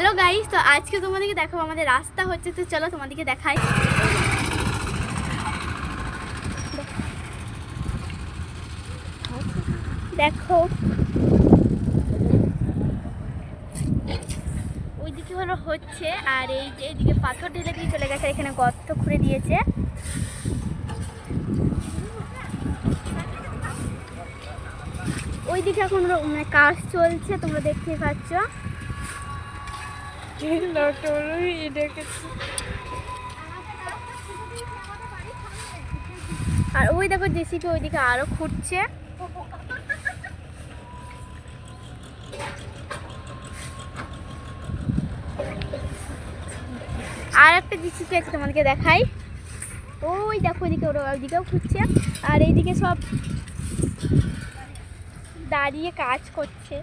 Hello guys, তো আজকে তোমাদেরকে দেখো আমাদের রাস্তা হচ্ছে, তো চলো তোমাদেরকে দেখাই। দেখো ওইদিকে হলো হচ্ছে, আর এই যে এইদিকে পাথর ঢেলে দিয়ে চলে গেছে, এখানে গর্ত খুঁড়ে দিয়েছে। ওইদিকে এখন কাজ চলছে, তোমরা দেখতেই পাচ্ছ। আর ওই দেখো জেসিপি ওইদিকে আরো খুঁড়ছে। আর একটা জেসিপি আছে, তোমাদেরকে দেখাই। ওই দেখো ওইদিকে, ওরা ওইদিকেও খুঁড়ছে, আর এইদিকে সব দাঁড়িয়ে কাজ করছে।